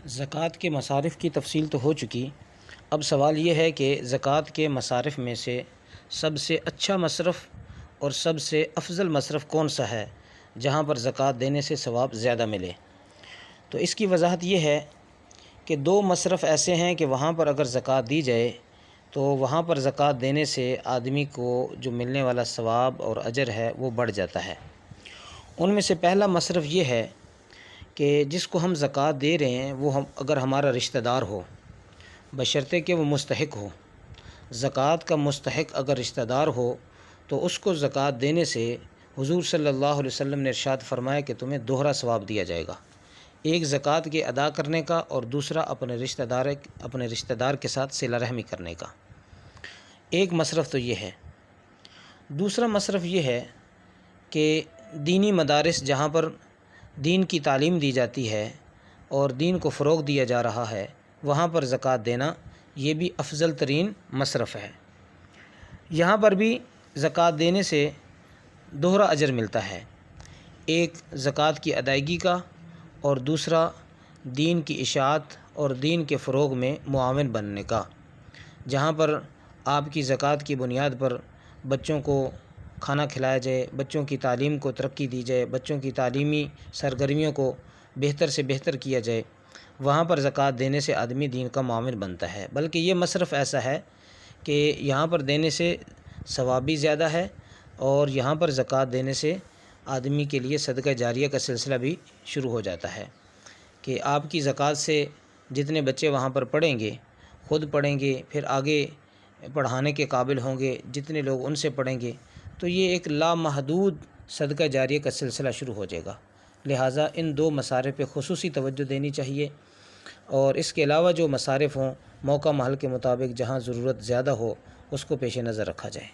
زکوٰۃ کے مصارف کی تفصیل تو ہو چکی، اب سوال یہ ہے کہ زکوٰۃ کے مصارف میں سے سب سے اچھا مصرف اور سب سے افضل مصرف کون سا ہے جہاں پر زکوٰۃ دینے سے ثواب زیادہ ملے۔ تو اس کی وضاحت یہ ہے کہ دو مصرف ایسے ہیں کہ وہاں پر اگر زکوٰۃ دی جائے تو وہاں پر زکوٰۃ دینے سے آدمی کو جو ملنے والا ثواب اور اجر ہے وہ بڑھ جاتا ہے۔ ان میں سے پہلا مصرف یہ ہے کہ جس کو ہم زکوٰۃ دے رہے ہیں وہ اگر ہمارا رشتہ دار ہو، بشرطے کہ وہ مستحق ہو۔ زکوٰۃ کا مستحق اگر رشتہ دار ہو تو اس کو زکوٰۃ دینے سے حضور صلی اللہ علیہ وسلم نے ارشاد فرمایا کہ تمہیں دوہرا ثواب دیا جائے گا، ایک زکوٰۃ کے ادا کرنے کا اور دوسرا اپنے رشتہ دار کے ساتھ صلہ رحمی کرنے کا۔ ایک مصرف تو یہ ہے۔ دوسرا مصرف یہ ہے کہ دینی مدارس جہاں پر دین کی تعلیم دی جاتی ہے اور دین کو فروغ دیا جا رہا ہے وہاں پر زکوٰۃ دینا یہ بھی افضل ترین مصرف ہے۔ یہاں پر بھی زکوٰۃ دینے سے دوہرا اجر ملتا ہے، ایک زکوٰۃ کی ادائیگی کا اور دوسرا دین کی اشاعت اور دین کے فروغ میں معاون بننے کا۔ جہاں پر آپ کی زکوٰۃ کی بنیاد پر بچوں کو کھانا کھلایا جائے، بچوں کی تعلیم کو ترقی دی جائے، بچوں کی تعلیمی سرگرمیوں کو بہتر سے بہتر کیا جائے، وہاں پر زکوٰۃ دینے سے آدمی دین کا معاون بنتا ہے۔ بلکہ یہ مصرف ایسا ہے کہ یہاں پر دینے سے ثواب بھی زیادہ ہے اور یہاں پر زکوٰۃ دینے سے آدمی کے لیے صدقہ جاریہ کا سلسلہ بھی شروع ہو جاتا ہے کہ آپ کی زکوٰۃ سے جتنے بچے وہاں پر پڑھیں گے، خود پڑھیں گے، پھر آگے پڑھانے کے قابل ہوں گے، جتنے لوگ ان سے پڑھیں گے، تو یہ ایک لامحدود صدقہ جاریہ کا سلسلہ شروع ہو جائے گا۔ لہٰذا ان دو مصارف پہ خصوصی توجہ دینی چاہیے، اور اس کے علاوہ جو مصارف ہوں موقع محل کے مطابق جہاں ضرورت زیادہ ہو اس کو پیش نظر رکھا جائے۔